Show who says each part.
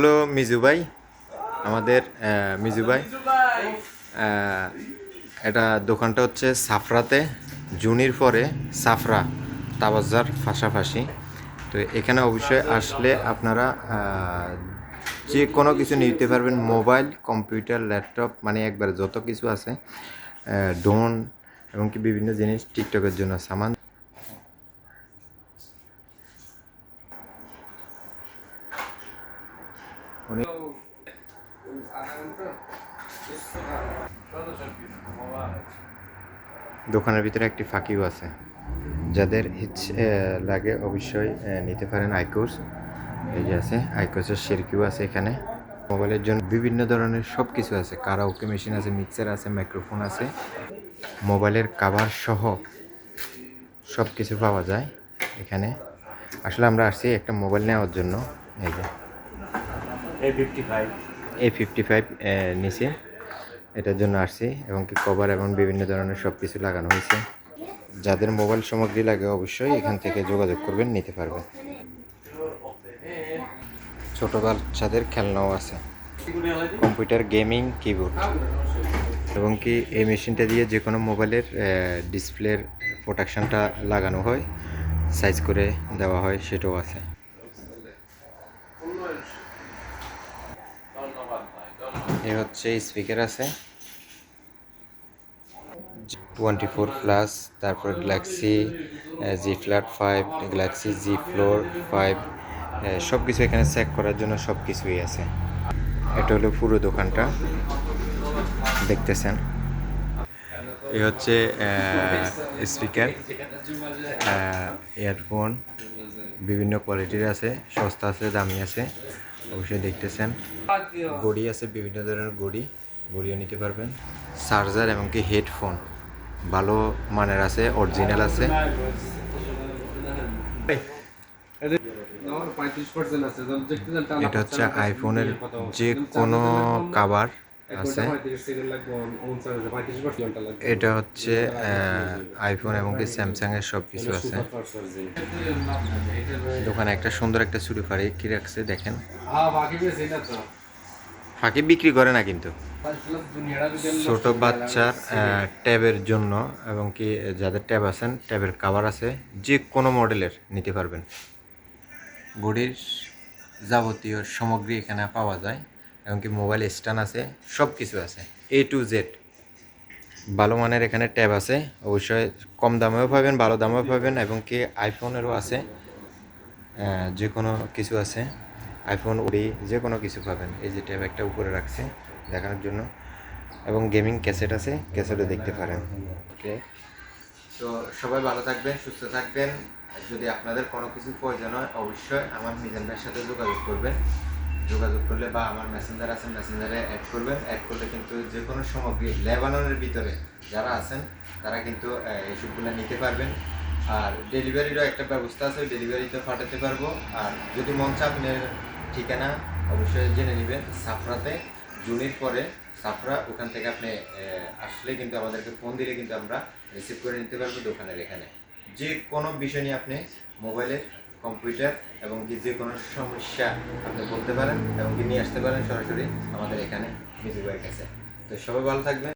Speaker 1: হলো মিজু ভাই, আমাদের মিজু ভাই। এটা দোকানটা হচ্ছে সাফরাতে, জুনির পরে সাফরা তাবাজার পাশাপাশি। তো এখানে অবশ্যই আসলে আপনারা যে কোনো কিছু নিতে পারবেন, মোবাইল, কম্পিউটার, ল্যাপটপ, মানে একবারে যত কিছু আছে, ড্রোন এবং কি বিভিন্ন জিনিস টিকটকের জন্য সামান। দোকানের ভিতরে একটি ফাঁকিও আছে, যাদের ইচ্ছে লাগে অবশ্যই নিতে পারেন। আইকোস এই যে আছে, আইকোসের শেরকিও আছে এখানে। মোবাইলের জন্য বিভিন্ন ধরনের সব কিছু আছে, কারাওকে মেশিন আছে, মিক্সার আছে, মাইক্রোফোন আছে, মোবাইলের কাভার সহ সব কিছু পাওয়া যায় এখানে। আসলে আমরা আসছি একটা মোবাইল নেওয়ার জন্য। এই যে A55 নিচে, এটার জন্য আসছি, এবং কি কভার এবং বিভিন্ন ধরনের সব কিছু লাগানো হয়েছে। যাদের মোবাইল সামগ্রী লাগে অবশ্যই এখান থেকে যোগাযোগ করবেন, নিতে পারবেন। ছোট বাচ্চাদের খেলনাও আছে, কম্পিউটার, গেমিং, কিবোর্ড, এবং কি এই মেশিনটা দিয়ে যে কোনো মোবাইলের ডিসপ্লের প্রোটেকশনটা লাগানো হয়, সাইজ করে দেওয়া হয়, সেটাও আছে। এ হচ্ছে স্পিকার আছে 24 প্লাস, তারপর Galaxy Z flat 5, Galaxy Z floor 5, সব কিছু এখানে চেক করার জন্য সব কিছুই আছে। এটা হলো পুরো দোকানটা দেখতেছেন। এ হচ্ছে স্পিকার, ইয়ারফোন বিভিন্ন কোয়ালিটির আছে, সস্তা আছে, দামি আছে, অবশ্যই দেখতেছেন। ঘড়ি আছে, বিভিন্ন ধরনের ঘড়িও নিতে পারবেন। চার্জার এবং কি হেডফোন ভালো মানের আছে, অরিজিনাল আছে। এটা হচ্ছে আইফোনের যে কোনো কাভার আছে। এটা হচ্ছে আইফোন এবং কি স্যামসাং এর সব কিছু আছে। দোকানে একটা সুন্দর একটা ছুরি ফাড়ি কি রাখছে দেখেন। ফাঁকি বিক্রি করে না, কিন্তু ছোট বাচ্চার ট্যাবের জন্য এবং কি যাদের ট্যাব আছেন, ট্যাবের কাভার আছে, যে কোনো মডেলের নিতে পারবেন। ঘড়ির যাবতীয় সামগ্রী এখানে পাওয়া যায়, এবং কি মোবাইল স্ট্যান্ড আছে, সব কিছু আছে, A to Z। ভালো মানের এখানে ট্যাব আছে, অবশ্যই কম দামেও পাবেন, ভালো দামেও পাবেন, এবং কি আইফোনেরও আছে, যে কোনো কিছু আছে, আইফোন ওডি যে কোনো কিছু পাবেন। এই যে ট্যাব একটা উপরে রাখছে দেখানোর জন্য, এবং গেমিং ক্যাসেট আছে, ক্যাসেটও দেখতে পারেন। ওকে, তো সবাই ভালো থাকবেন, সুস্থ থাকবেন। যদি আপনাদের কোনো কিছু প্রয়োজন হয় অবশ্যই আমার মিজান ভাইয়ের সাথে যোগাযোগ করবেন। যোগাযোগ করলে বা আমার মেসেঞ্জার আছে, মেসেঞ্জারে অ্যাড করবেন। অ্যাড করলে কিন্তু যে কোনো সামগ্রী লেবাননের ভিতরে যারা আছেন তারা কিন্তু এইসবগুলো নিতে পারবেন। আর ডেলিভারিরও একটা ব্যবস্থা আছে, ডেলিভারিতে পাঠাতে পারবো। আর যদি মন চায় আপনার ঠিকানা অবশ্যই জেনে নেবেন, সাফরাতে, জুনির পরে সাফরা, ওখান থেকে আপনি আসলে কিন্তু আমাদেরকে ফোন দিলে কিন্তু আমরা রিসিভ করে নিতে পারবো দোকানের এখানে। যে কোনো বিষয় নিয়ে আপনি মোবাইলের, কম্পিউটার এবং কি যে কোনো সমস্যা আপনি বলতে পারেন, এবং কি নিয়ে আসতে পারেন সরাসরি আমাদের এখানে মিজু ভাইয়ের কাছে। তো সবাই ভালো থাকবেন।